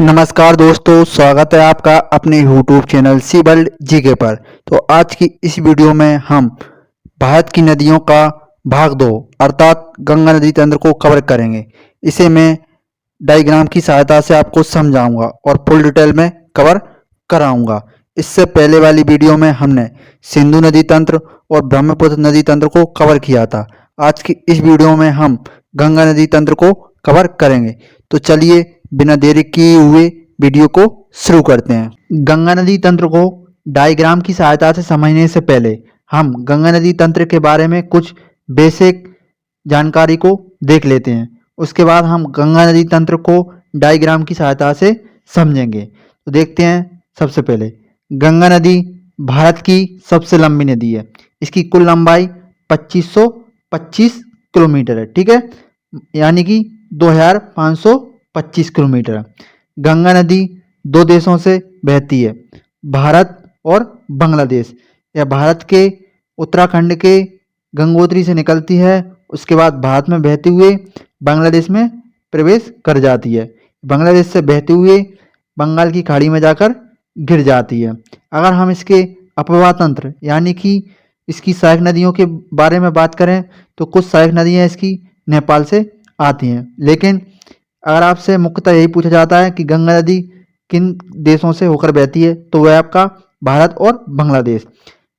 नमस्कार दोस्तों, स्वागत है आपका अपने YouTube channel C World GK पर। तो आज की इस वीडियो में हम भारत की नदियों का भाग 2 अर्थात गंगा नदी तंत्र को कवर करेंगे। इसे मैं डायग्राम की सहायता से आपको समझाऊंगा और फुल डिटेल में कवर कराऊंगा। इससे पहले वाली वीडियो में हमने सिंधु नदी तंत्र और ब्रह्मपुत्र नदी तंत्र को कवर किया था। आज की इस वीडियो में हम गंगा नदी तंत्र को कवर करेंगे। तो चलिए बिना देरी किए हुए वीडियो को शुरू करते हैं। गंगा नदी तंत्र को डायग्राम की सहायता से समझने से पहले हम गंगा नदी तंत्र के बारे में कुछ बेसिक जानकारी को देख लेते हैं। उसके बाद हम गंगा नदी तंत्र को डायग्राम की सहायता से समझेंगे। तो देखते हैं। सबसे पहले गंगा नदी भारत की सबसे लंबी नदी है। इसकी कुल लंबाई 2525 किलोमीटर है। ठीक है, यानी कि 2525 किलोमीटर है। गंगा नदी दो देशों से बहती है, भारत और बांग्लादेश। यह भारत के उत्तराखंड के गंगोत्री से निकलती है, उसके बाद भारत में बहते हुए बांग्लादेश में प्रवेश कर जाती है। बांग्लादेश से बहते हुए बंगाल की खाड़ी में जाकर गिर जाती है। अगर हम इसके अपवाह तंत्र यानी कि इसकी सहायक नदियों के बारे में बात करें तो कुछ सहायक नदियाँ इसकी नेपाल से आती हैं। लेकिन अगर आपसे मुख्यतः यही पूछा जाता है कि गंगा नदी किन देशों से होकर बहती है, तो वह आपका भारत और बांग्लादेश।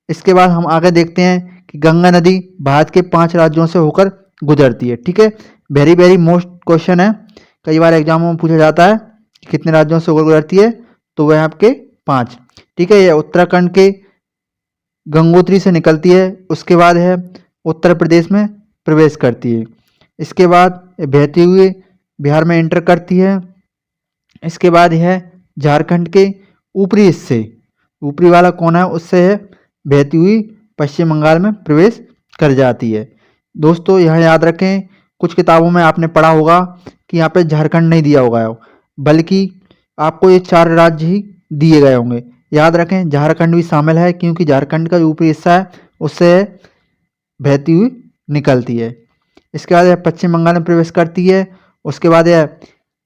इसके बाद हम आगे देखते हैं कि गंगा नदी भारत के 5 राज्यों से होकर गुजरती है। ठीक है, वेरी वेरी मोस्ट क्वेश्चन है, कई बार एग्जामों में पूछा जाता है कि कितने राज्यों से होकर गुजरती है, तो वह आपके 5। ठीक है, यह उत्तराखंड के गंगोत्री से निकलती है, उसके बाद है उत्तर प्रदेश में प्रवेश करती है, इसके बाद बहती हुई बिहार में एंटर करती है, इसके बाद यह झारखंड के ऊपरी हिस्से, ऊपरी वाला कोना है उससे है बहती हुई पश्चिम बंगाल में प्रवेश कर जाती है। दोस्तों यह याद रखें, कुछ किताबों में आपने पढ़ा होगा कि यहाँ पे झारखंड नहीं दिया होगा, बल्कि आपको ये 4 राज्य ही दिए गए होंगे। याद रखें झारखंड भी शामिल है, क्योंकि झारखंड का जो ऊपरी हिस्सा है उससे बहती हुई निकलती है। इसके बाद यह पश्चिम बंगाल में प्रवेश करती है, उसके बाद यह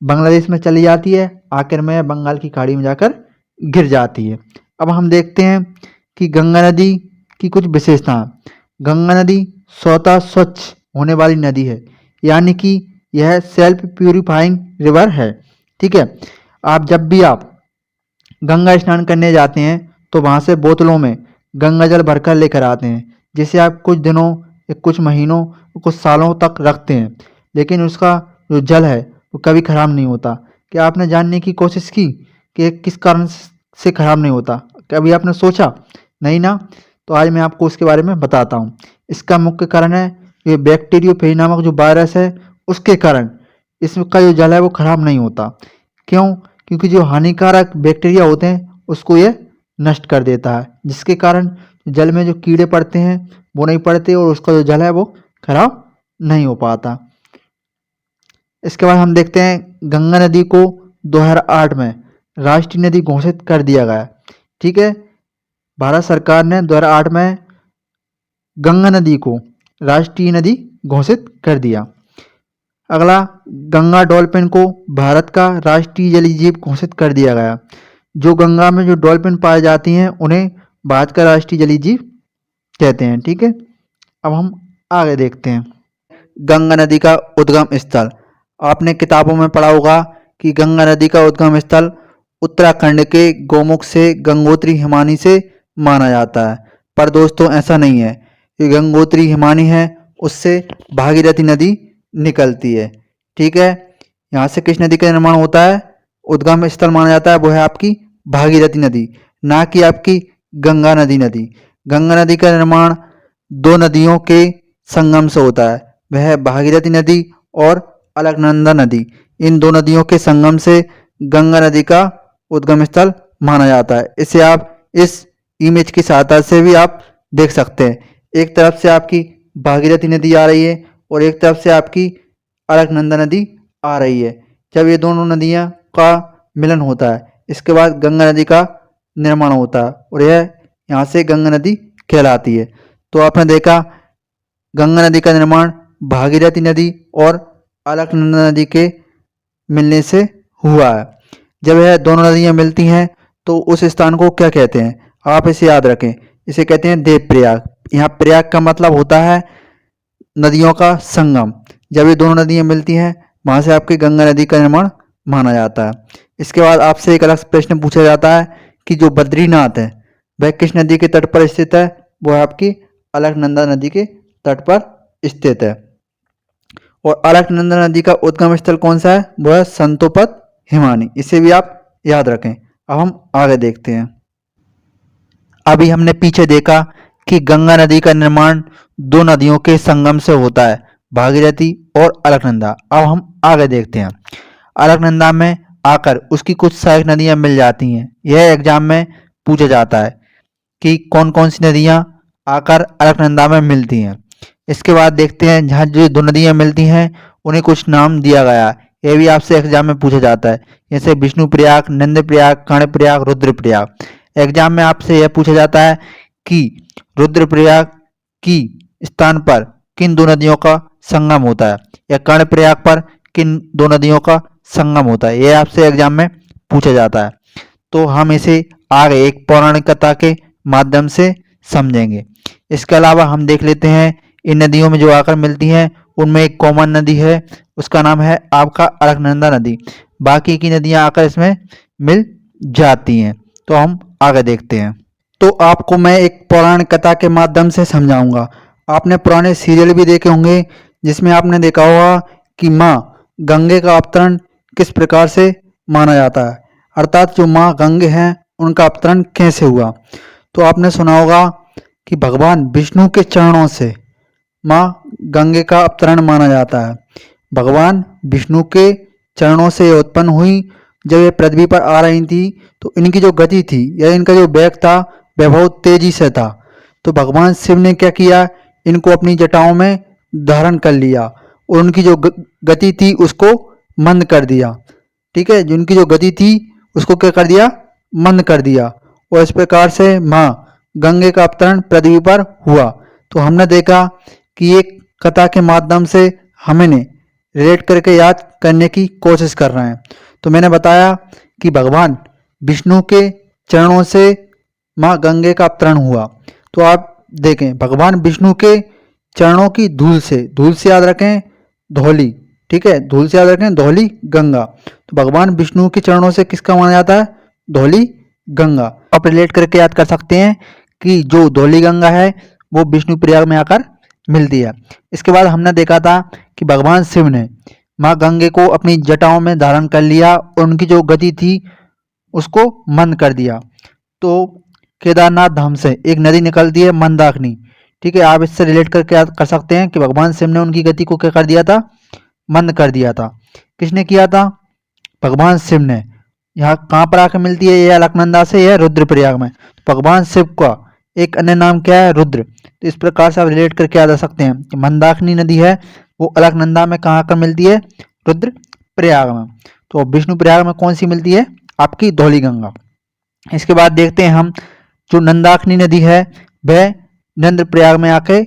बांग्लादेश में चली जाती है, आखिर में यह बंगाल की खाड़ी में जाकर गिर जाती है। अब हम देखते हैं कि गंगा नदी की कुछ विशेषताएं। गंगा नदी स्वतः स्वच्छ होने वाली नदी है, यानी कि यह सेल्फ प्यूरिफाइंग रिवर है। ठीक है, जब भी आप गंगा स्नान करने जाते हैं तो वहाँ से बोतलों में गंगा जल भरकर लेकर आते हैं, जिसे आप कुछ दिनों या कुछ महीनों कुछ सालों तक रखते हैं, लेकिन उसका जो जल है वो कभी ख़राब नहीं होता। क्या आपने जानने की कोशिश की कि किस कारण से ख़राब नहीं होता? कभी आपने सोचा? नहीं ना? तो आज मैं आपको उसके बारे में बताता हूँ। इसका मुख्य कारण है ये बैक्टीरियोफेज नामक जो वायरस है, उसके कारण इसका जो जल है वो ख़राब नहीं होता। क्यों? क्योंकि जो हानिकारक बैक्टीरिया होते हैं उसको ये नष्ट कर देता है, जिसके कारण जल में जो कीड़े पड़ते हैं वो नहीं पड़ते और उसका जो जल है वो खराब नहीं हो पाता। इसके बाद हम देखते हैं गंगा नदी को 2008 में राष्ट्रीय नदी घोषित कर दिया गया। ठीक है, भारत सरकार ने 2008 में गंगा नदी को राष्ट्रीय नदी घोषित कर दिया। अगला, गंगा डॉल्फिन को भारत का राष्ट्रीय जलीय जीव घोषित कर दिया गया। जो गंगा में जो डॉल्फिन पाई जाती हैं उन्हें भारत का राष्ट्रीय जलीय जीव कहते हैं। ठीक है, अब हम आगे देखते हैं। गंगा नदी का उद्गम स्थल। आपने किताबों में पढ़ा होगा कि गंगा नदी का उद्गम स्थल उत्तराखंड के गौमुख से गंगोत्री हिमानी से माना जाता है, पर दोस्तों ऐसा नहीं है। ये गंगोत्री हिमानी है, उससे भागीरथी नदी निकलती है। ठीक है, यहाँ से किस नदी का निर्माण होता है? उद्गम स्थल माना जाता है वो है आपकी भागीरथी नदी, ना कि आपकी गंगा नदी। गंगा नदी का निर्माण 2 नदियों के संगम से होता है, वह है भागीरथी नदी और अलकनंदा नदी। इन 2 नदियों के संगम से गंगा नदी का उद्गम स्थल माना जाता है। इसे आप इस इमेज की सहायता से भी आप देख सकते हैं। एक तरफ से आपकी भागीरथी नदी आ रही है और एक तरफ से आपकी अलकनंदा नदी आ रही है। जब ये दोनों नदियाँ का मिलन होता है, इसके बाद गंगा नदी का निर्माण होता है और यह यहाँ से गंगा नदी कहलाती है। तो आपने देखा गंगा नदी का निर्माण भागीरथी नदी और अलकनंदा नदी के मिलने से हुआ है। जब यह दोनों नदियाँ मिलती हैं तो उस स्थान को क्या कहते हैं? आप इसे याद रखें, इसे कहते हैं देवप्रयाग। यहाँ प्रयाग का मतलब होता है नदियों का संगम। जब ये दोनों नदियाँ मिलती हैं वहाँ से आपकी गंगा नदी का निर्माण माना जाता है। इसके बाद आपसे एक अलग प्रश्न पूछा जाता है कि जो बद्रीनाथ है वह किस नदी के तट पर स्थित है? वो आपकी अलकनंदा नदी के तट पर स्थित है। और अलकनंदा नदी का उद्गम स्थल कौन सा है? वो है संतोपत हिमानी। इसे भी आप याद रखें। अब हम आगे देखते हैं। अभी हमने पीछे देखा कि गंगा नदी का निर्माण दो नदियों के संगम से होता है, भागीरथी और अलकनंदा। अब हम आगे देखते हैं। अलकनंदा में आकर उसकी कुछ सहायक नदियां मिल जाती हैं। यह एग्जाम में पूछा जाता है कि कौन कौन सी नदियां आकर अलकनंदा में मिलती हैं। इसके बाद देखते हैं जहाँ जो दो नदियां मिलती हैं उन्हें कुछ नाम दिया गया है। यह भी आपसे एग्जाम में पूछा जाता है, जैसे विष्णु प्रयाग, नंद प्रयाग, कर्ण प्रयाग, रुद्र प्रयाग। एग्जाम में आपसे यह पूछा जाता है कि रुद्रप्रयाग की स्थान पर किन दो नदियों का संगम होता है, या कर्ण प्रयाग पर किन दो नदियों का संगम होता है। यह आपसे एग्जाम में पूछा जाता है। तो हम इसे आगे एक पौराणिक कथा के माध्यम से समझेंगे। इसके अलावा हम देख लेते हैं इन नदियों में जो आकर मिलती हैं उनमें एक कॉमन नदी है, उसका नाम है आपका अलकनंदा नदी। बाकी की नदियां आकर इसमें मिल जाती हैं। तो हम आगे देखते हैं। तो आपको मैं एक पौराणिक कथा के माध्यम से समझाऊंगा। आपने पुराने सीरियल भी देखे होंगे जिसमें आपने देखा होगा कि माँ गंगे का अवतरण किस प्रकार से माना जाता है, अर्थात जो माँ गंगे हैं उनका अवतरण कैसे हुआ। तो आपने सुना होगा कि भगवान विष्णु के चरणों से माँ गंगे का अवतरण माना जाता है। भगवान विष्णु के चरणों से ये उत्पन्न हुई। जब ये पृथ्वी पर आ रही थी तो इनकी जो गति थी या इनका जो वेग था वह बहुत तेजी से था। तो भगवान शिव ने क्या किया, इनको अपनी जटाओं में धारण कर लिया और उनकी जो गति थी उसको मंद कर दिया। ठीक है, जिनकी जो गति थी उसको क्या कर दिया, मंद कर दिया। और इस प्रकार से माँ गंगे का अवतरण पृथ्वी पर हुआ। तो हमने देखा कि एक कथा के माध्यम से हमें रिलेट करके याद करने की कोशिश कर रहे हैं। तो मैंने बताया कि भगवान विष्णु के चरणों से माँ गंगे का अवतरण हुआ। तो आप देखें, भगवान विष्णु के चरणों की धूल से याद रखें धौली। ठीक है, धूल से याद रखें धौली गंगा। तो भगवान विष्णु के चरणों से किसका माना जाता है, धौली गंगा। आप रिलेट करके याद कर सकते हैं कि जो धौली गंगा है वो विष्णु प्रयाग में आकर मिलती है। इसके बाद हमने देखा था कि भगवान शिव ने माँ गंगे को अपनी जटाओं में धारण कर लिया और उनकी जो गति थी उसको मंद कर दिया। तो केदारनाथ धाम से एक नदी निकलती है मंदाकिनी। ठीक है, आप इससे रिलेट करके याद कर सकते हैं कि भगवान शिव ने उनकी गति को क्या कर दिया था, मंद कर दिया था। किसने किया था, भगवान शिव ने। यहाँ कहाँ पर आकर मिलती है, यह अलकनंदा से, यह रुद्रप्रयाग में। तो भगवान शिव का एक अन्य नाम क्या है, रुद्र। तो इस प्रकार से आप रिलेट करके याद रख सकते हैं कि मंदाकिनी नदी है वो अलकनंदा में कहाँ आकर मिलती है, रुद्र प्रयाग में। तो विष्णु प्रयाग में कौन सी मिलती है, आपकी धौली गंगा। इसके बाद देखते हैं हम, जो नंदाकिनी नदी है वह नंद प्रयाग में आके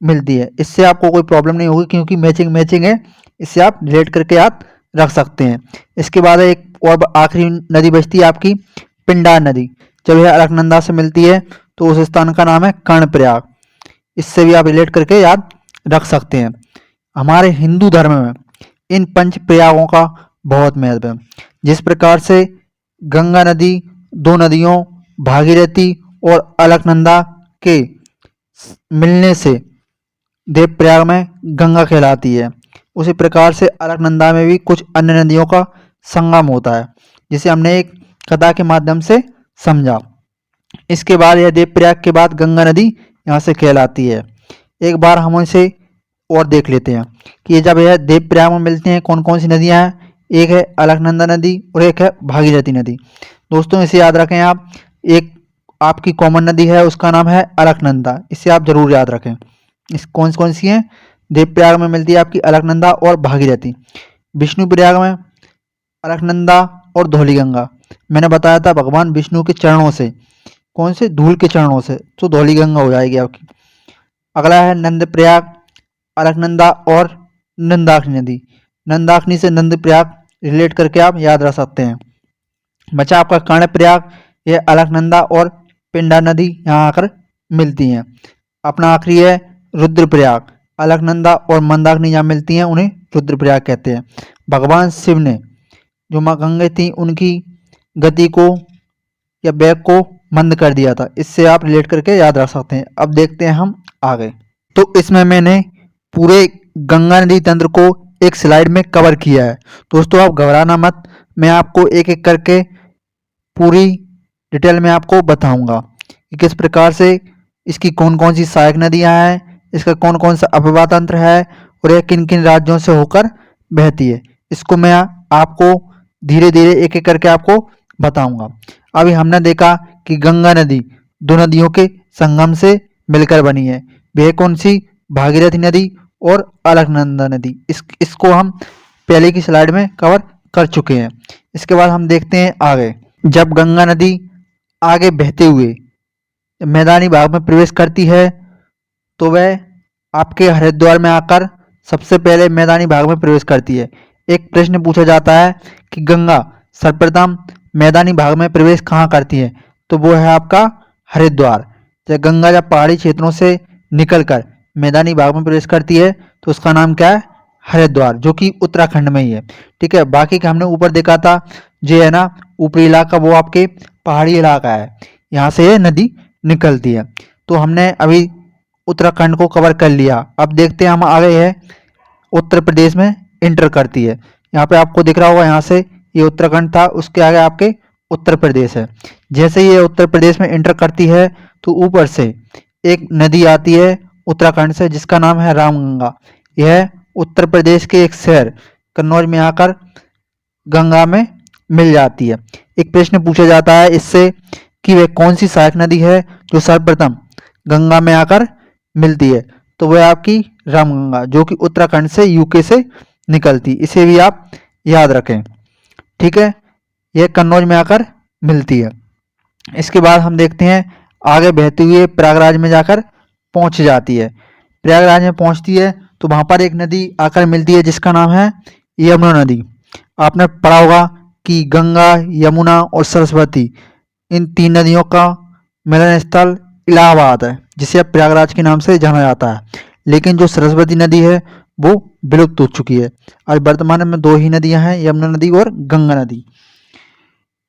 मिलती है। इससे आपको कोई प्रॉब्लम नहीं होगी क्योंकि मैचिंग है, इससे आप रिलेट करके याद रख सकते हैं। इसके बाद एक और आखिरी नदी बचती है आपकी पिंडार नदी। जब यह अलकनंदा से मिलती है तो उस स्थान का नाम है कर्णप्रयाग। इससे भी आप रिलेट करके याद रख सकते हैं। हमारे हिंदू धर्म में इन पंच प्रयागों का बहुत महत्व है। जिस प्रकार से गंगा नदी दो नदियों भागीरथी और अलकनंदा के मिलने से देवप्रयाग में गंगा कहलाती है, उसी प्रकार से अलकनंदा में भी कुछ अन्य नदियों का संगम होता है, जिसे हमने एक कथा के माध्यम से समझा। इसके बाद यह देवप्रयाग के बाद गंगा नदी यहाँ से कहलाती है। एक बार हम इसे और देख लेते हैं कि जब यह देवप्रयाग में मिलते हैं कौन कौन सी नदियाँ हैं। एक है अलकनंदा नदी और एक है भागीरथी नदी। दोस्तों इसे याद रखें आप, एक आपकी कॉमन नदी है उसका नाम है अलकनंदा, इसे आप जरूर याद रखें। इस कौन सी हैं, देवप्रयाग में मिलती है आपकी अलकनंदा और भागीरथी। विष्णु प्रयाग में अलकनंदा और धौलीगंगा। मैंने बताया था भगवान विष्णु के चरणों से, कौन से, धूल के चरणों से, तो धौलीगंगा हो जाएगी आपकी। अगला है नंद प्रयाग, अलकनंदा और नंदाकिनी नदी। नंदाकिनी से नंद प्रयाग रिलेट करके आप याद रख सकते हैं। बचा आपका कर्णप्रयाग, यह अलकनंदा और पिंडा नदी यहाँ आकर मिलती हैं। अपना आखिरी है रुद्रप्रयाग, अलकनंदा और मंदाकिनी जहाँ मिलती हैं उन्हें रुद्रप्रयाग कहते हैं। भगवान शिव ने जो माँ गंगा थी उनकी गति को या वेग को मंद कर दिया था, इससे आप रिलेट करके याद रख सकते हैं। अब देखते हैं हम आगे। तो इसमें मैंने पूरे गंगा नदी तंत्र को एक स्लाइड में कवर किया है। दोस्तों आप घबराना मत, मैं आपको एक एक करके पूरी डिटेल में आपको बताऊंगा कि किस प्रकार से इसकी कौन कौन सी सहायक नदियां हैं, इसका कौन कौन सा अपवाह तंत्र है और यह किन किन राज्यों से होकर बहती है। इसको मैं आपको धीरे धीरे एक एक करके आपको बताऊंगा। अभी हमने देखा कि गंगा नदी दो नदियों के संगम से मिलकर बनी है। वह कौन सी? भागीरथी नदी और अलकनंदा नदी। इसको हम पहले की स्लाइड में कवर कर चुके हैं। इसके बाद हम देखते हैं आगे। जब गंगा नदी आगे बहते हुए मैदानी भाग में प्रवेश करती है तो वह आपके हरिद्वार में आकर सबसे पहले मैदानी भाग में प्रवेश करती है। एक प्रश्न पूछा जाता है कि गंगा सर्वप्रथम मैदानी भाग में प्रवेश कहाँ करती है, तो वो है आपका हरिद्वार। जब गंगा जब पहाड़ी क्षेत्रों से निकलकर मैदानी भाग में प्रवेश करती है तो उसका नाम क्या है? हरिद्वार, जो कि उत्तराखंड में ही है। ठीक है, बाकी का हमने ऊपर देखा था, जो है ना ऊपरी इलाका वो आपके पहाड़ी इलाका है, यहाँ से ये नदी निकलती है। तो हमने अभी उत्तराखंड को कवर कर लिया। अब देखते हैं हम आगे है उत्तर प्रदेश में इंटर करती है। यहाँ पे आपको दिख रहा होगा, यहाँ से ये उत्तराखंड था, उसके आगे आपके उत्तर प्रदेश है। जैसे ये उत्तर प्रदेश में इंटर करती है तो ऊपर से एक नदी आती है उत्तराखंड से जिसका नाम है रामगंगा। यह उत्तर प्रदेश के एक शहर कन्नौज में आकर गंगा में मिल जाती है। एक प्रश्न पूछा जाता है इससे कि वह कौन सी सहायक नदी है जो सर्वप्रथम गंगा में आकर मिलती है, तो वह आपकी रामगंगा, जो कि उत्तराखंड से यूके से निकलती। इसे भी आप याद रखें। ठीक है, यह कन्नौज में आकर मिलती है। इसके बाद हम देखते हैं आगे बहते हुए प्रयागराज में जाकर पहुंच जाती है। प्रयागराज में पहुंचती है तो वहां पर एक नदी आकर मिलती है जिसका नाम है यमुना नदी। आपने पढ़ा होगा कि गंगा, यमुना और सरस्वती, इन तीन नदियों का मिलन स्थल इलाहाबाद है, जिसे अब प्रयागराज के नाम से जाना जाता है। लेकिन जो सरस्वती नदी है वो विलुप्त हो चुकी है। आज वर्तमान में दो ही नदियां हैं, यमुना नदी और गंगा नदी।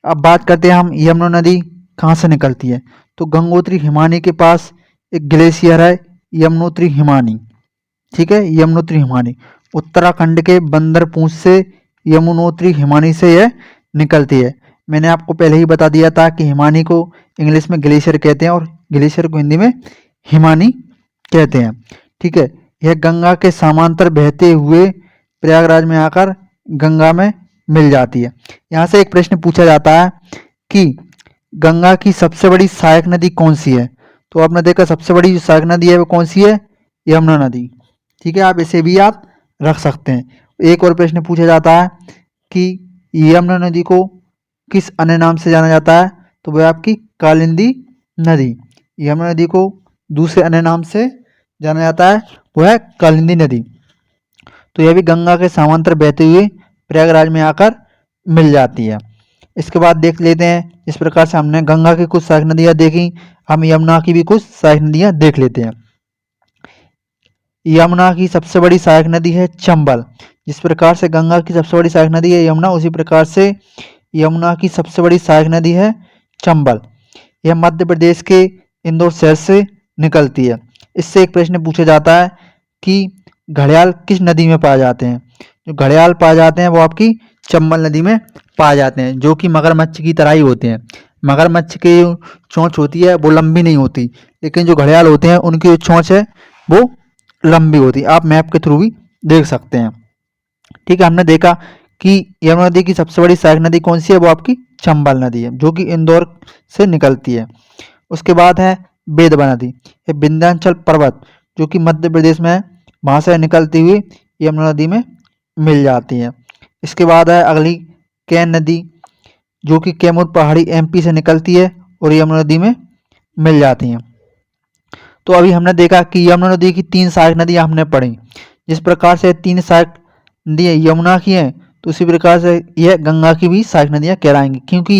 अब बात करते हैं हम यमुना नदी कहाँ से निकलती है। तो गंगोत्री हिमानी के पास एक ग्लेशियर है यमुनोत्री हिमानी। ठीक है, यमुनोत्री हिमानी उत्तराखंड के बंदरपूंछ से यमुनोत्री हिमानी से यह निकलती है। मैंने आपको पहले ही बता दिया था कि हिमानी को इंग्लिश में ग्लेशियर कहते हैं और ग्लेशियर को हिंदी में हिमानी कहते हैं। ठीक है, यह गंगा के समांतर बहते हुए प्रयागराज में आकर गंगा में मिल जाती है। यहाँ से एक प्रश्न पूछा जाता है कि गंगा की सबसे बड़ी सहायक नदी कौन सी है, तो आपने देखा सबसे बड़ी जो सहायक नदी है वो कौन सी है? यमुना नदी। ठीक है, आप इसे भी याद रख सकते हैं। एक और प्रश्न पूछा जाता है कि यमुना नदी को किस अन्य नाम से जाना जाता है, तो वह आपकी कालिंदी नदी। यमुना नदी को दूसरे अन्य नाम से जाना जाता है, वह है कालिंदी नदी। तो यह भी गंगा के समांतर बहते हुए प्रयागराज में आकर मिल जाती है। इसके बाद देख लेते हैं, इस प्रकार से हमने गंगा की कुछ सहायक नदियाँ देखी, हम यमुना की भी कुछ सहायक नदियाँ देख लेते हैं। यमुना की सबसे बड़ी सहायक नदी है चंबल। जिस प्रकार से गंगा की सबसे बड़ी सहायक नदी है यमुना, उसी प्रकार से यमुना की सबसे बड़ी सहायक नदी है चंबल। यह मध्य प्रदेश के इंदौर शहर से निकलती है। इससे एक प्रश्न पूछा जाता है कि घड़ियाल किस नदी में पाए जाते हैं। जो घड़ियाल पाए जाते हैं वो आपकी चंबल नदी में पाए जाते हैं, जो कि मगरमच्छ की तरह ही होते हैं। मगरमच्छ की चोंच होती है वो लंबी नहीं होती, लेकिन जो घड़ियाल होते हैं उनकी जो चोंच है वो लंबी होती है। आप मैप के थ्रू भी देख सकते हैं। ठीक है, हमने देखा कि यमुना नदी की सबसे बड़ी सहायक नदी कौन सी है, वो आपकी चंबल नदी है, जो कि इंदौर से निकलती है। उसके बाद है बेतवा नदी। ये विंध्याचल पर्वत जो कि मध्य प्रदेश में है, वहाँ से निकलती हुई यमुना नदी में मिल जाती है। इसके बाद है अगली कैन नदी, जो कि कैमूर पहाड़ी एमपी से निकलती है और यमुना नदी में मिल जाती हैं। तो अभी हमने देखा कि यमुना नदी की तीन सहायक नदियाँ हमने पढ़ी। जिस प्रकार से तीन सहायक नदियाँ यमुना की हैं, तो उसी प्रकार से यह गंगा की भी सहायक नदियाँ कहलाएंगी, क्योंकि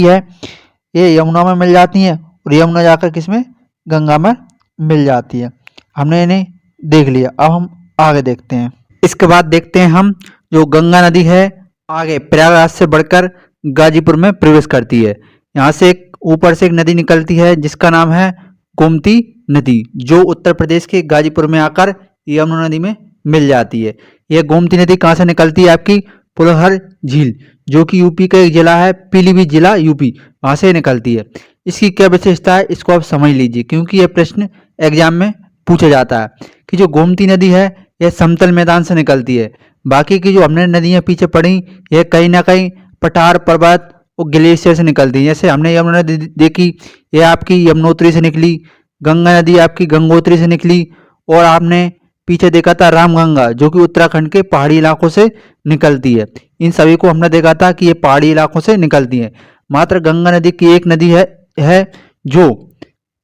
ये यमुना में मिल जाती हैं और यमुना जाकर किसमें, गंगा में मिल जाती है। हमने इन्हें देख लिया, अब हम आगे देखते हैं। इसके बाद देखते हैं हम जो गंगा नदी है आगे प्रयागराज से बढ़कर गाजीपुर में प्रवेश करती है। यहाँ से एक ऊपर से एक नदी निकलती है जिसका नाम है गोमती नदी, जो उत्तर प्रदेश के गाजीपुर में आकर यमुना नदी में मिल जाती है। यह गोमती नदी कहाँ से निकलती है, आपकी पुलहर झील, जो कि यूपी का एक जिला है, पीलीभीत जिला यूपी, वहाँ से निकलती है। इसकी क्या विशेषता है इसको आप समझ लीजिए, क्योंकि यह प्रश्न एग्जाम में पूछा जाता है कि जो गोमती नदी है यह समतल मैदान से निकलती है। बाकी की जो हमने नदियाँ पीछे पड़ी यह कहीं ना कहीं पठार पर्वत और ग्लेशियर से निकलती है। जैसे हमने यमुना नदी देखी, यह आपकी यमुनोत्री से निकली, गंगा नदी आपकी गंगोत्री से निकली, और आपने पीछे देखा था रामगंगा जो कि उत्तराखंड के पहाड़ी इलाकों से निकलती है। इन सभी को हमने देखा था कि ये पहाड़ी इलाकों से निकलती है। मात्र गंगा नदी की एक नदी है जो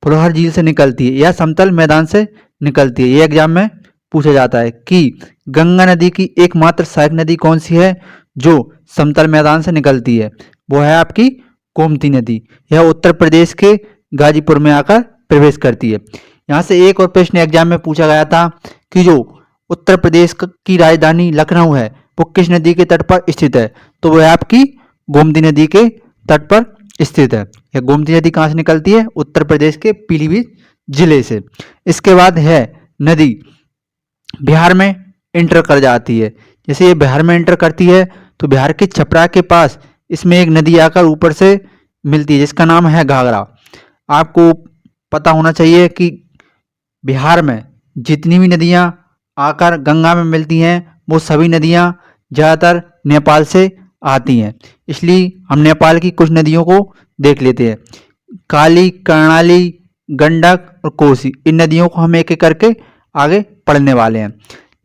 पुलहर झील से निकलती है, यह समतल मैदान से निकलती है। ये एग्जाम में पूछा जाता है कि गंगा नदी की एकमात्र सहायक नदी कौन सी है जो समतल मैदान से निकलती है, वो है आपकी गोमती नदी। यह उत्तर प्रदेश के गाजीपुर में आकर प्रवेश करती है। यहाँ से एक और प्रश्न एग्जाम में पूछा गया था कि जो उत्तर प्रदेश की राजधानी लखनऊ है वो किस नदी के तट पर स्थित है, तो वह आपकी गोमती नदी के तट पर स्थित है। यह गोमती नदी कहाँ से निकलती है, उत्तर प्रदेश के पीलीभीत जिले से। इसके बाद है नदी बिहार में इंटर कर जाती है। जैसे ये बिहार में इंटर करती है तो बिहार के छपरा के पास इसमें एक नदी आकर ऊपर से मिलती है जिसका नाम है घाघरा। आपको पता होना चाहिए कि बिहार में जितनी भी नदियाँ आकर गंगा में मिलती हैं वो सभी नदियाँ ज़्यादातर नेपाल से आती हैं, इसलिए हम नेपाल की कुछ नदियों को देख लेते हैं। काली, कर्णाली, गंडक और कोसी, इन नदियों को हम एक एक करके आगे पढ़ने वाले हैं।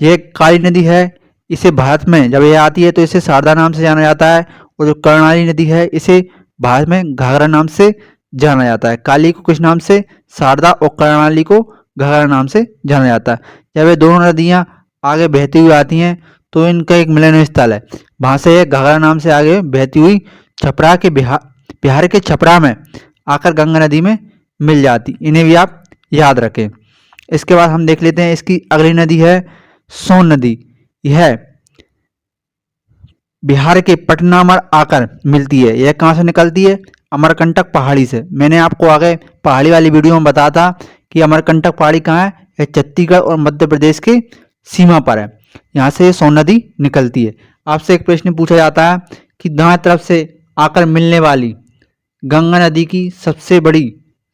ये काली नदी है, इसे भारत में जब यह आती है तो इसे शारदा नाम से जाना जाता है, और जो कर्णाली नदी है इसे भारत में घाघरा नाम से जाना जाता है। काली को किस नाम से, शारदा, और कर्णाली को घाघरा नाम से जाना जाता है। जब ये दोनों नदियाँ आगे बहती हुई आती हैं तो इनका एक मिलन स्थल है, वहाँ से घाघरा नाम से आगे बहती हुई छपरा के बिहार के छपरा में आकर गंगा नदी में मिल जाती। इन्हें भी आप याद रखें। इसके बाद हम देख लेते हैं इसकी अगली नदी है सोन नदी। यह बिहार के पटना में आकर मिलती है। यह कहाँ से निकलती है, अमरकंटक पहाड़ी से। मैंने आपको आगे पहाड़ी वाली वीडियो में बताया था कि अमरकंटक पहाड़ी कहाँ है, यह छत्तीसगढ़ और मध्य प्रदेश की सीमा पर है। यहाँ से सोन नदी निकलती है। आपसे एक प्रश्न पूछा जाता है कि दाएं तरफ से आकर मिलने वाली गंगा नदी की सबसे बड़ी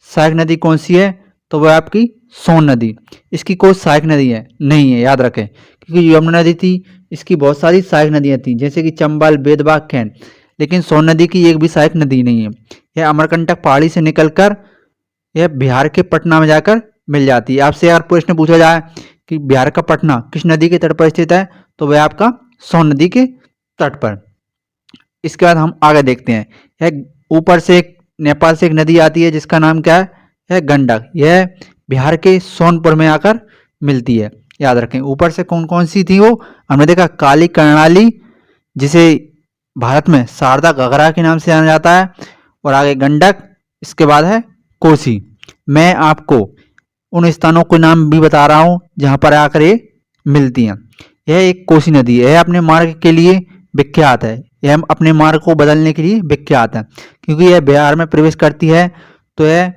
सहायक नदी कौन सी है, तो वह आपकी सोन नदी। इसकी कोई सहायक नदी है नहीं है, याद रखें, क्योंकि यमुना नदी थी इसकी बहुत सारी सहायक नदियाँ थी जैसे कि चंबल, बेतवा, कैन, लेकिन सोन नदी की एक भी सहायक नदी नहीं है। यह अमरकंटक पहाड़ी से निकलकर यह बिहार के पटना में जाकर मिल जाती है। आपसे अगर प्रश्न पूछा जाए कि बिहार का पटना किस नदी के तट पर स्थित है, तो वह आपका सोन नदी के तट पर। इसके बाद हम आगे देखते हैं, यह ऊपर से एक नेपाल से एक नदी आती है जिसका नाम क्या है गंडक। यह बिहार के सोनपुर में आकर मिलती है, याद रखें। ऊपर से कौन कौन सी थी वो हमने देखा, काली, कर्णाली, जिसे भारत में शारदा घाघरा के नाम से जाना जाता है, और आगे गंडक, इसके बाद है कोसी। मैं आपको उन स्थानों के नाम भी बता रहा हूँ जहाँ पर आकर ये मिलती हैं। यह एक कोसी नदी है, यह अपने मार्ग के लिए विख्यात है। यह अपने मार्ग को बदलने के लिए विख्यात है, क्योंकि यह बिहार में प्रवेश करती है तो यह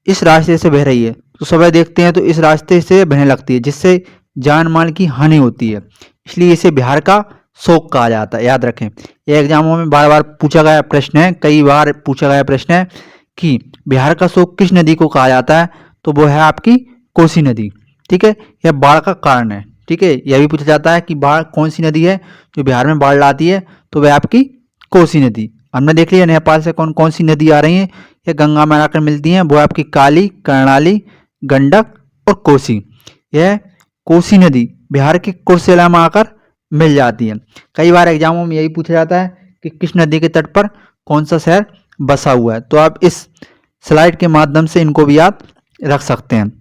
इस रास्ते से बह रही है, तो सुबह देखते हैं तो इस रास्ते से बहने लगती है जिससे जान माल की हानि होती है, इसलिए इसे बिहार का शोक कहा जाता है, याद रखें। यह एग्जामों में बार बार पूछा गया प्रश्न है, कई बार पूछा गया प्रश्न है कि बिहार का शोक किस नदी को कहा जाता है, तो वो है आपकी कोसी नदी। ठीक है, यह बाढ़ का कारण है। ठीक है, यह भी पूछा जाता है कि बाढ़ कौन सी नदी है जो बिहार में बाढ़ लाती है, तो वह आपकी कोसी नदी। हमने देख लिया नेपाल से कौन कौन सी नदी आ रही हैं, ये गंगा में आकर मिलती हैं, वो आपकी काली, कर्णाली, गंडक और कोसी। यह कोसी नदी बिहार के कुर्सेला में आकर मिल जाती है। कई बार एग्जामों में यही पूछा जाता है कि किस नदी के तट पर कौन सा शहर बसा हुआ है, तो आप इस स्लाइड के माध्यम से इनको भी याद रख सकते हैं।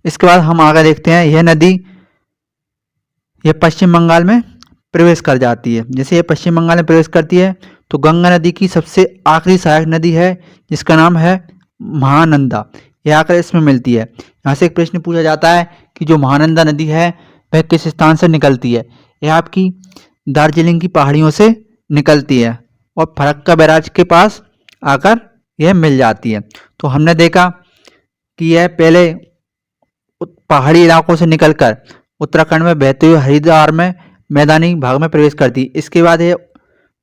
इसके बाद हम आगे देखते हैं, यह नदी यह पश्चिम बंगाल में प्रवेश कर जाती है। जैसे ये पश्चिम बंगाल में प्रवेश करती है तो गंगा नदी की सबसे आखिरी सहायक नदी है जिसका नाम है महानंदा, यह आकर इसमें मिलती है। यहाँ से एक प्रश्न पूछा जाता है कि जो महानंदा नदी है वह किस स्थान से निकलती है। यह आपकी दार्जिलिंग की पहाड़ियों से निकलती है और फरक्का बैराज के पास आकर यह मिल जाती है। तो हमने देखा कि यह पहले पहाड़ी इलाकों से निकलकर उत्तराखंड में बहते हुए हरिद्वार में मैदानी भाग में प्रवेश करती है। इसके बाद ये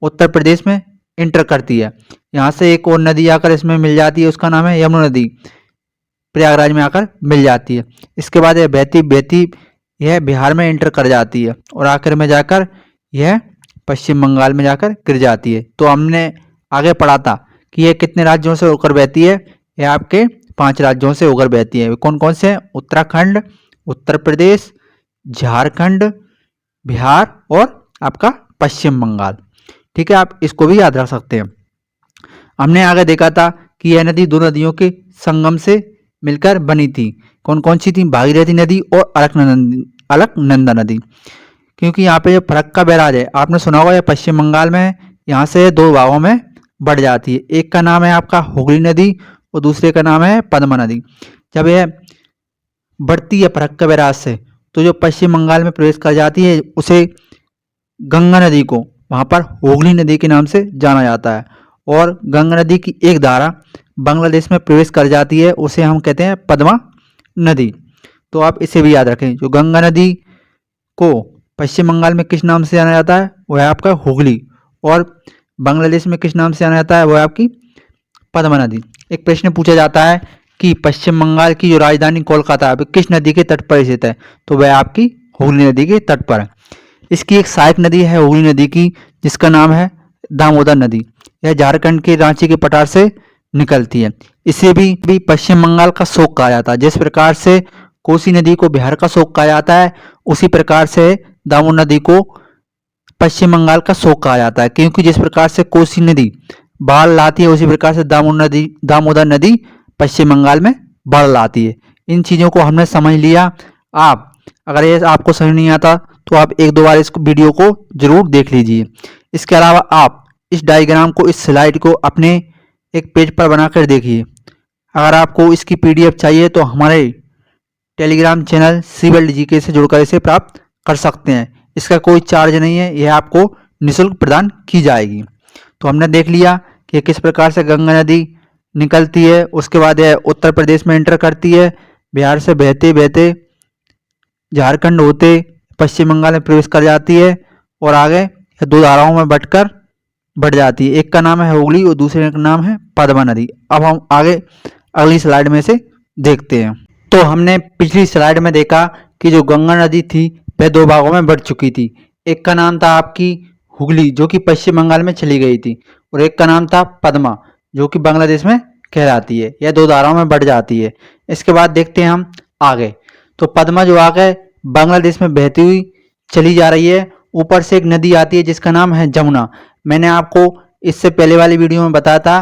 उत्तर प्रदेश में इंटर करती है। यहाँ से एक और नदी आकर इसमें मिल जाती है, उसका नाम है यमुना नदी, प्रयागराज में आकर मिल जाती है। इसके बाद यह बहती बहती यह बिहार में इंटर कर जाती है और आखिर में जाकर यह पश्चिम बंगाल में जाकर गिर जाती है। तो हमने आगे पढ़ा था कि यह कितने राज्यों से होकर बहती है, यह आपके 5 राज्यों से होकर बहती है। कौन कौन से हैं? उत्तराखंड, उत्तर प्रदेश, झारखंड, बिहार और आपका पश्चिम बंगाल। ठीक है, आप इसको भी याद रख सकते हैं। हमने आगे देखा था कि यह नदी दो नदियों के संगम से मिलकर बनी थी। कौन कौन सी थी? भागीरथी नदी और अलकनंदा नदी। क्योंकि यहाँ पे जो फरक्का बैराज है आपने सुना होगा, यह पश्चिम बंगाल में है। यहाँ से 2 भागों में बढ़ जाती है। एक का नाम है आपका हुगली नदी और दूसरे का नाम है पद्मा नदी। जब यह बढ़ती है फरक्का बैराज से तो जो पश्चिम बंगाल में प्रवेश कर जाती है उसे गंगा नदी को वहाँ पर हुगली नदी के नाम से जाना जाता है। और गंगा नदी की एक धारा बांग्लादेश में प्रवेश कर जाती है, उसे हम कहते हैं पद्मा नदी। तो आप इसे भी याद रखें। जो गंगा नदी को पश्चिम बंगाल में किस नाम से जाना जाता है वह है आपका हुगली, और बांग्लादेश में किस नाम से जाना जाता है वह है आपकी पद्मा नदी। एक प्रश्न पूछा जाता है कि पश्चिम बंगाल की जो राजधानी कोलकाता है किस नदी के तट पर स्थित है, तो वह आपकी हुगली नदी के तट पर है। इसकी एक सहायक नदी है हुगली नदी की जिसका नाम है दामोदर नदी। यह झारखंड के रांची के पठार से निकलती है। इसे भी पश्चिम बंगाल का शोक कहा जाता है। जिस प्रकार से कोसी नदी को बिहार का शोक कहा जाता है उसी प्रकार से दामोदर नदी को पश्चिम बंगाल का शोक कहा जाता है। क्योंकि जिस प्रकार से कोसी नदी बाढ़ लाती है उसी प्रकार से दामोदर नदी पश्चिम बंगाल में बाढ़ लाती है। इन चीज़ों को हमने समझ लिया। आप अगर ये आपको समझ नहीं आता तो आप 1-2 बार इस वीडियो को जरूर देख लीजिए। इसके अलावा आप इस डायग्राम को, इस स्लाइड को अपने एक पेज पर बनाकर देखिए। अगर आपको इसकी PDF चाहिए तो हमारे टेलीग्राम चैनल सिविल जीके से जुड़कर इसे प्राप्त कर सकते हैं। इसका कोई चार्ज नहीं है, यह आपको निःशुल्क प्रदान की जाएगी। तो हमने देख लिया कि किस प्रकार से गंगा नदी निकलती है, उसके बाद यह उत्तर प्रदेश में एंटर करती है, बिहार से बहते बहते झारखंड होते पश्चिम बंगाल में प्रवेश कर जाती है और आगे 2 धाराओं में बंटकर बढ़ जाती है। एक का नाम है हुगली और दूसरे का नाम है पद्मा नदी। अब हम आगे अगली स्लाइड में से देखते हैं। तो हमने पिछली स्लाइड में देखा कि जो गंगा नदी थी वह 2 भागों में बढ़ चुकी थी। एक का नाम था आपकी हुगली जो कि पश्चिम बंगाल में चली गई थी, और एक का नाम था पद्मा जो कि बांग्लादेश में कहलाती है। यह 2 धाराओं में बढ़ जाती है। इसके बाद देखते हैं हम आगे। तो पद्मा जो आगे बांग्लादेश में बहती हुई चली जा रही है। ऊपर से एक नदी आती है जिसका नाम है जमुना। मैंने आपको इससे पहले वाली वीडियो में बताया था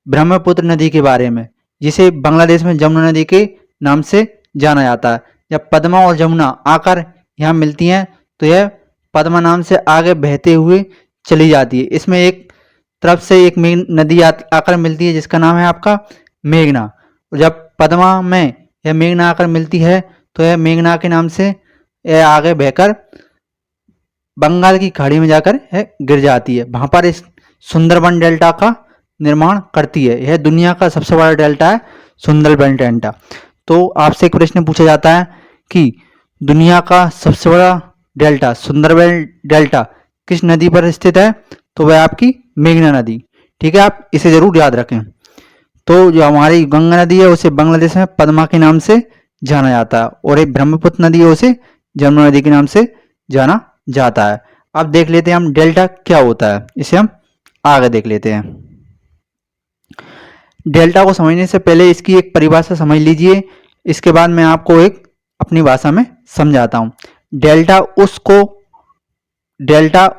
ब्रह्मपुत्र नदी के बारे में, जिसे बांग्लादेश में जमुना नदी के नाम से जाना जाता है। जब पद्मा और जमुना आकर यहाँ मिलती हैं तो यह पद्मा नाम से आगे बहते हुए चली जाती है। इसमें एक तरफ से एक नदी आकर मिलती है जिसका नाम है आपका मेघना, और जब पद्मा में यह मेघना आकर मिलती है तो यह मेघना के नाम से यह आगे बहकर बंगाल की खाड़ी में जाकर गिर जाती है। वहाँ पर इस सुंदरबन डेल्टा का निर्माण करती है। यह दुनिया का सबसे बड़ा डेल्टा है सुंदरबन डेल्टा। तो आपसे एक प्रश्न पूछा जाता है कि दुनिया का सबसे बड़ा डेल्टा सुंदरबन डेल्टा किस नदी पर स्थित है, तो वह आपकी मेघना नदी। ठीक है, आप इसे जरूर याद रखें। तो जो हमारी गंगा नदी है उसे बांग्लादेश में पद्मा के नाम से जाना जाता है, और एक ब्रह्मपुत्र नदी है उसे जमुना नदी के नाम से जाना जाता है। अब देख लेते हैं हम डेल्टा क्या होता है, इसे हम आगे देख लेते हैं। डेल्टा को समझने से पहले इसकी एक परिभाषा समझ लीजिए, इसके बाद मैं आपको एक अपनी भाषा में समझाता हूँ। डेल्टा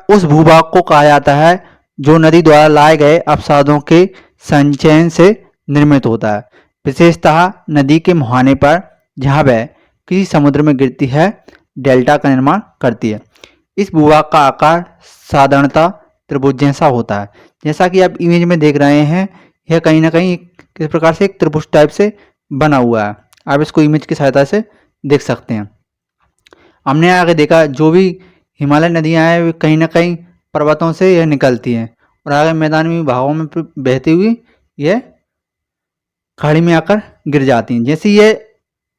उस भूभाग को कहा जाता है जो नदी द्वारा लाए गए अपसादों के संचयन से निर्मित होता है, विशेषतः नदी के मुहाने पर जहाँ वह किसी समुद्र में गिरती है डेल्टा का निर्माण करती है। इस भूभाग का आकार साधारणतः त्रिभुज जैसा होता है। जैसा कि आप इमेज में देख रहे हैं, यह कहीं ना कहीं किस प्रकार से एक त्रिभुज टाइप से बना हुआ है। आप इसको इमेज की सहायता से देख सकते हैं। हमने आगे देखा जो भी हिमालय नदियां हैं वे कहीं ना कहीं पर्वतों से यह निकलती हैं और आगे मैदानी भागों में बहती हुई यह खाड़ी में आकर गिर जाती हैं। जैसे ये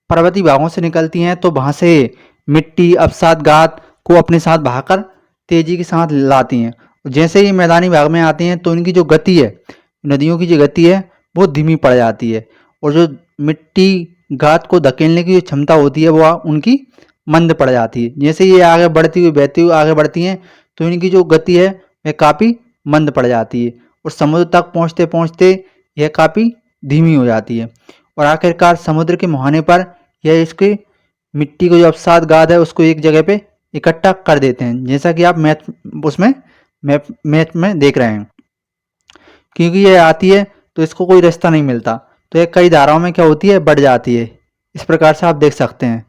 पर्वतीय भागों से निकलती हैं तो वहाँ से मिट्टी अवसाद गाद को अपने साथ बहाकर तेजी के साथ लाती हैं। जैसे ही मैदानी भाग में आती हैं तो इनकी जो गति है, नदियों की जो गति है वो धीमी पड़ जाती है और जो मिट्टी गाद को धकेलने की जो क्षमता होती है वो उनकी मंद पड़ जाती है। जैसे ये आगे बढ़ती हुई बहती हुई आगे बढ़ती हैं तो इनकी जो गति है वह काफ़ी मंद पड़ जाती है और समुद्र तक पहुँचते पहुँचते यह काफ़ी धीमी हो जाती है और आखिरकार समुद्र के मुहाने पर यह इसके मिट्टी को जो अवसाद गाद है उसको एक जगह पे इकट्ठा कर देते हैं। जैसा कि आप मैप में देख रहे हैं। क्योंकि ये आती है तो इसको कोई रास्ता नहीं मिलता तो ये कई धाराओं में क्या होती है, बढ़ जाती है। इस प्रकार से आप देख सकते हैं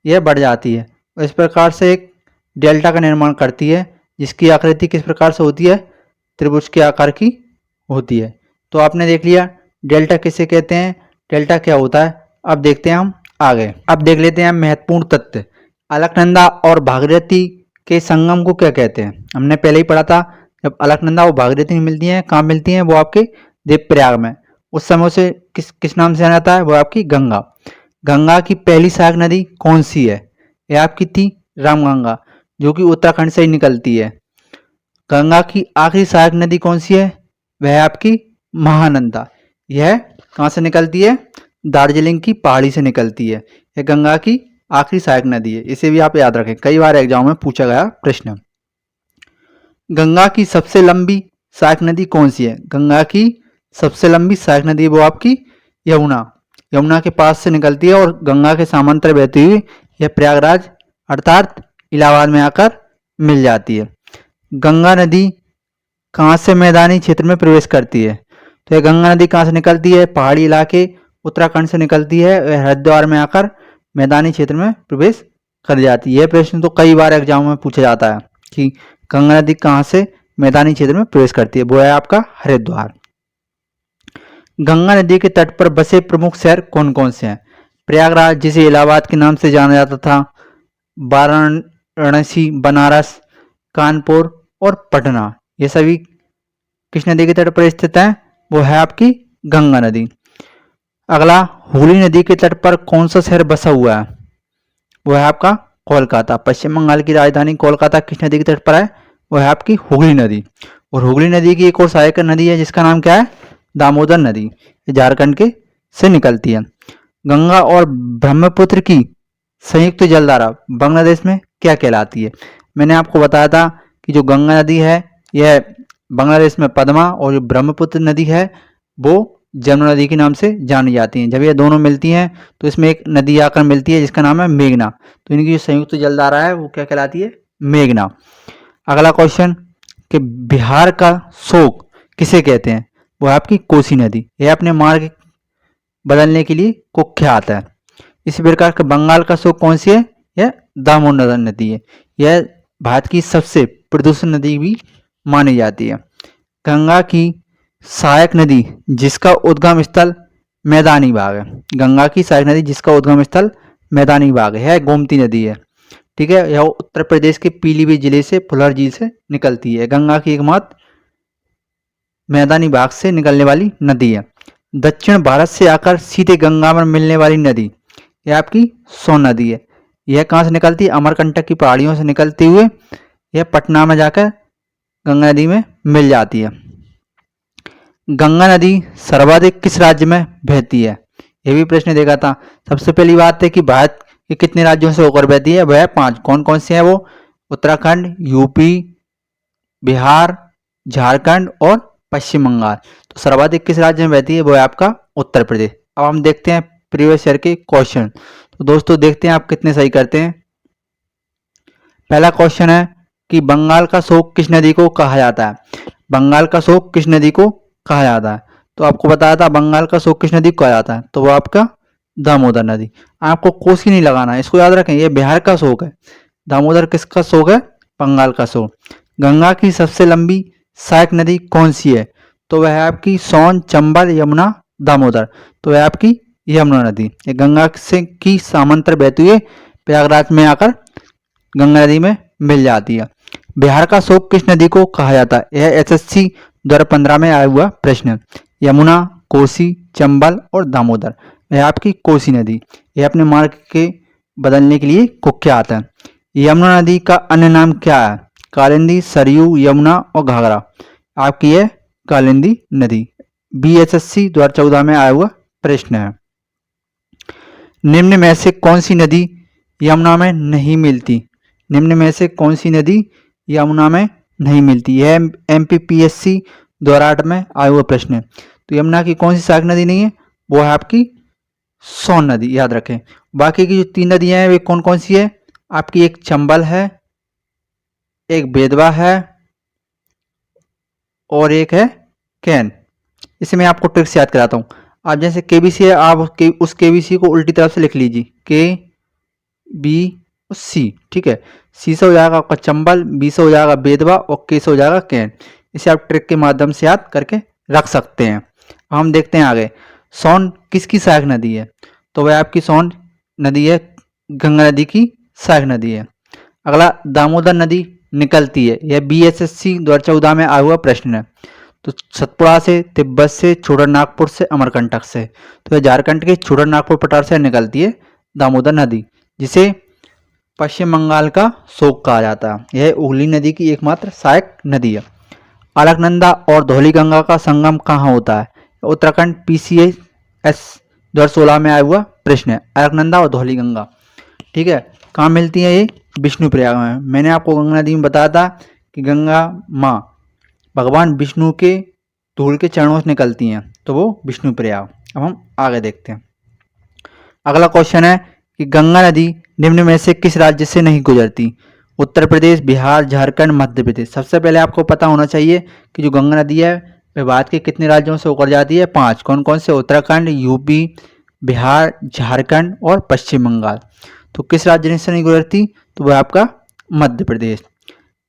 यह बढ़ जाती है और इस प्रकार से एक डेल्टा का निर्माण करती है जिसकी आकृति किस प्रकार से होती है, त्रिभुज के आकार की होती है। तो आपने देख लिया डेल्टा किसे कहते हैं, डेल्टा क्या होता है। अब देखते हैं हम आगे। अब देख लेते हैं महत्वपूर्ण तथ्य। अलकनंदा और भागीरथी के संगम को क्या कहते हैं। हमने पहले ही पढ़ा था जब अलकनंदा और भागीरथी मिलती हैं, कहाँ मिलती हैं, वो आपके देवप्रयाग में। उस समय उसे किस नाम से जाना जाता है, वो आपकी गंगा। गंगा की पहली सहायक नदी कौन सी है, यह आपकी थी रामगंगा जो कि उत्तराखंड से ही निकलती है। गंगा की आखिरी सहायक नदी कौन सी है, वह आपकी महानंदा। यह कहाँ से निकलती है, दार्जिलिंग की पहाड़ी से निकलती है। यह गंगा की आखिरी सहायक नदी है, इसे भी आप याद रखें, कई बार एग्जाम में पूछा गया प्रश्न। गंगा की सबसे लंबी सहायक नदी कौन सी है, गंगा की सबसे लंबी सहायक नदी वो आपकी यमुना के पास से निकलती है और गंगा के समांतर बहती हुई यह प्रयागराज अर्थात इलाहाबाद में आकर मिल जाती है। गंगा नदी कहाँ से मैदानी क्षेत्र में प्रवेश करती है, तो यह गंगा नदी कहाँ से निकलती है, पहाड़ी इलाके उत्तराखंड से निकलती है, वह हरिद्वार में आकर मैदानी क्षेत्र में प्रवेश कर जाती है। यह प्रश्न तो कई बार एग्जाम में पूछा जाता है कि गंगा नदी कहाँ से मैदानी क्षेत्र में प्रवेश करती है, वो है आपका हरिद्वार। गंगा नदी के तट पर बसे प्रमुख शहर कौन कौन से हैं, प्रयागराज जिसे इलाहाबाद के नाम से जाना जाता था, वाराणसी, बनारस, कानपुर और पटना, ये सभी किस नदी के तट पर स्थित है, वो है आपकी गंगा नदी। अगला, हुगली नदी के तट पर कौन सा शहर बसा हुआ है, वो है आपका कोलकाता। पश्चिम बंगाल की राजधानी कोलकाता किस नदी के तट पर है, वो है आपकी हुगली नदी। और हुगली नदी की एक और सहायक नदी है जिसका नाम क्या है, दामोदर नदी, ये झारखंड के से निकलती है। गंगा और ब्रह्मपुत्र की संयुक्त जलधारा बांग्लादेश में क्या कहलाती है। मैंने आपको बताया था कि जो गंगा नदी है यह बांग्लादेश में पद्मा और जो ब्रह्मपुत्र नदी है वो जमुना नदी के नाम से जानी जाती हैं। जब ये दोनों मिलती हैं तो इसमें एक नदी आकर मिलती है जिसका नाम है मेघना, तो इनकी जो संयुक्त जलधारा है वो क्या कहलाती है, मेघना। अगला क्वेश्चन कि बिहार का शोक किसे कहते हैं, वो है आपकी कोसी नदी, यह अपने मार्ग बदलने के लिए कुख्यात है। इसी प्रकार के बंगाल का शोक कौन सी है, यह दामोदर नदी है, यह भारत की सबसे प्रदूषित नदी भी मानी जाती है। गंगा की सहायक नदी जिसका उद्गम स्थल मैदानी भाग है, गंगा की सहायक नदी जिसका उद्गम स्थल मैदानी भाग है गोमती नदी है। ठीक है, यह उत्तर प्रदेश के पीलीभीत जिले से फुलर झील से निकलती है। गंगा की एकमात्र मैदानी भाग से निकलने वाली नदी है। दक्षिण भारत से आकर सीधे गंगा में मिलने वाली नदी यह आपकी सोन नदी है। यह कहाँ से निकलती है, अमरकंटक की पहाड़ियों से निकलते हुए यह पटना में जाकर गंगा नदी में मिल जाती है। गंगा नदी सर्वाधिक किस राज्य में बहती है, यह भी प्रश्न देखा था। सबसे पहली बात है कि भारत के कितने राज्यों से होकर बहती है, वह 5। कौन कौन से हैं वो, उत्तराखंड, यूपी, बिहार, झारखंड और पश्चिम बंगाल। तो सर्वाधिक किस राज्य में बहती है, वो है आपका उत्तर प्रदेश। अब हम देखते हैं प्रीवियस ईयर के क्वेश्चन। तो दोस्तों देखते हैं आप कितने सही करते हैं। पहला क्वेश्चन है कि बंगाल का शोक किस नदी को कहा जाता है, बंगाल का शोक किस नदी को कहा जाता है। तो आपको बताया था बंगाल का शोक किस नदी को कहा जाता है, तो वो आपका दामोदर नदी। आपको कोसी नहीं लगाना है, इसको याद रखें, ये बिहार का शोक है। दामोदर किसका शोक है, बंगाल का सो। गंगा की सबसे लंबी सहायक नदी कौन सी है? तो वह है आपकी सोन, चंबल, यमुना, दामोदर। तो वह आपकी यमुना नदी। ये गंगा से की समांतर बहती हुई प्रयागराज में आकर गंगा नदी में मिल जाती है। बिहार का शोक किस नदी को कहा जाता है? यह एसएससी 2015 में आया हुआ प्रश्न है। यमुना, कोसी, चंबल और दामोदर। यह आपकी कोसी नदी। यह अपने मार्ग के बदलने के लिए कुख्यात है। यमुना नदी का अन्य नाम क्या है? कालिंदी, सरयू, यमुना और घाघरा। आपकी यह कालिंदी नदी। बीएसएससी 2014 में आया हुआ प्रश्न है। निम्न में से कौन सी नदी यमुना में नहीं मिलती? निम्न में से कौन सी नदी यमुना में नहीं मिलती? यह एमपीपीएससी 2008 में आया हुआ प्रश्न है। तो यमुना की कौन सी सहायक नदी नहीं है? वो है आपकी सोन नदी, याद रखें। बाकी की जो 3 नदियां हैं वे कौन कौन सी है? आपकी एक चंबल है, एक बेतवा है और एक है कैन। इसे मैं आपको ट्रिक से याद कराता हूँ। आप जैसे केबीसी है, आप उस केबीसी को उल्टी तरफ से लिख लीजिए, के बी सी। ठीक है, सी से हो जाएगा आपका चंबल, बी से हो जाएगा बेतवा और के से हो जाएगा कैन। इसे आप ट्रिक के माध्यम से याद करके रख सकते हैं। हम देखते हैं आगे, सोन किसकी सहायक नदी है? तो वह आपकी सोन नदी है, गंगा नदी की सहायक नदी है। अगला, दामोदर नदी निकलती है। यह बीएसएससी 2014 में आया हुआ प्रश्न है। तो सतपुड़ा से, तिब्बत से, छोटानागपुर से, अमरकंटक से। तो यह झारखंड के छोटानागपुर पठार से निकलती है दामोदर नदी, जिसे पश्चिम बंगाल का शोक कहा जाता है। यह हुगली नदी की एकमात्र सहायक नदी है। अलकनंदा और धौलीगंगा का संगम कहाँ होता है? उत्तराखंड। पीसीएस 2016 में आया हुआ प्रश्न है, अलकनंदा और धौलीगंगा। ठीक है, कहाँ मिलती है ये? विष्णुप्रयाग में। मैंने आपको गंगा नदी में बताया था कि गंगा माँ भगवान विष्णु के धूल के चरणों से निकलती हैं, तो वो विष्णुप्रयाग। अब हम आगे देखते हैं। अगला क्वेश्चन है कि गंगा नदी निम्न में से किस राज्य से नहीं गुजरती? उत्तर प्रदेश, बिहार, झारखंड, मध्य प्रदेश। सबसे पहले आपको पता होना चाहिए कि जो गंगा नदी है वह भारत के कितने राज्यों से होकर जाती है? 5। कौन कौन से? उत्तराखंड, यूपी, बिहार, झारखंड और पश्चिम बंगाल। तो किस राज्य से नहीं गुजरती? तो वह आपका मध्य प्रदेश।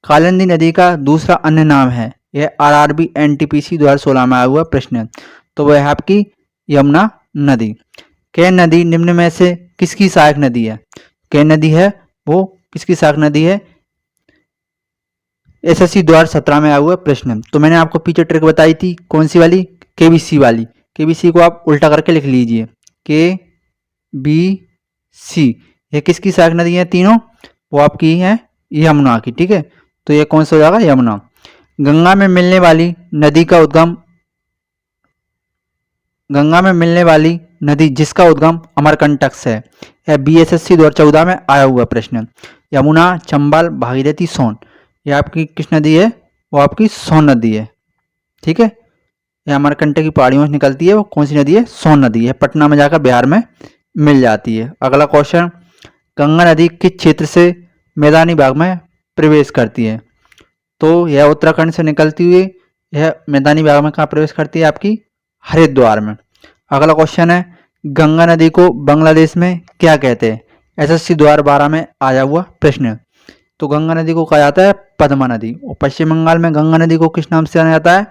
कालिंदी नदी का दूसरा अन्य नाम है। यह आरआरबी एनटीपीसी 2016 में आया हुआ प्रश्न है। तो वह है आपकी यमुना नदी। कैन नदी निम्न में से किसकी सहायक नदी है? कैन नदी है वो किसकी सहायक नदी है? एसएससी 2017 में आया हुआ प्रश्न है। तो मैंने आपको पीछे ट्रिक बताई थी, कौन सी वाली? केबीसी वाली। केबीसी को आप उल्टा करके लिख लीजिए, के बी सी। ये किसकी सहायक नदी है तीनों? वो आपकी है यमुना की। ठीक है, तो ये कौन सा हो जाएगा? यमुना। गंगा में मिलने वाली नदी का उद्गम, गंगा में मिलने वाली नदी जिसका उद्गम अमरकंटक से है। यह बीएसएससी 2014 में आया हुआ प्रश्न है। यमुना, चंबल, भागीरथी, सोन। यह आपकी किस नदी है? वो आपकी सोन नदी है। ठीक है, यह अमरकंटक की पहाड़ियों से निकलती है। वो कौन सी नदी है? सोन नदी है, पटना में जाकर बिहार में मिल जाती है। अगला क्वेश्चन, गंगा नदी किस क्षेत्र से मैदानी भाग में प्रवेश करती है? तो यह उत्तराखंड से निकलती हुई यह मैदानी भाग में कहाँ प्रवेश करती है? आपकी हरिद्वार में। अगला क्वेश्चन है, गंगा नदी को बांग्लादेश में क्या कहते हैं? एसएससी 2012 में आया हुआ प्रश्न है। तो गंगा नदी को कहा जाता है पद्मा नदी। और पश्चिम बंगाल में गंगा नदी को किस नाम से जाना जाता है?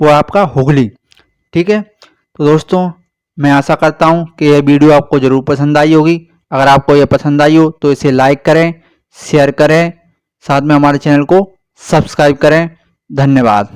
वो आपका हुगली। ठीक है, तो दोस्तों मैं आशा करता हूँ कि यह वीडियो आपको ज़रूर पसंद आई होगी। अगर आपको यह पसंद आई हो तो इसे लाइक करें, शेयर करें, साथ में हमारे चैनल को सब्सक्राइब करें। धन्यवाद।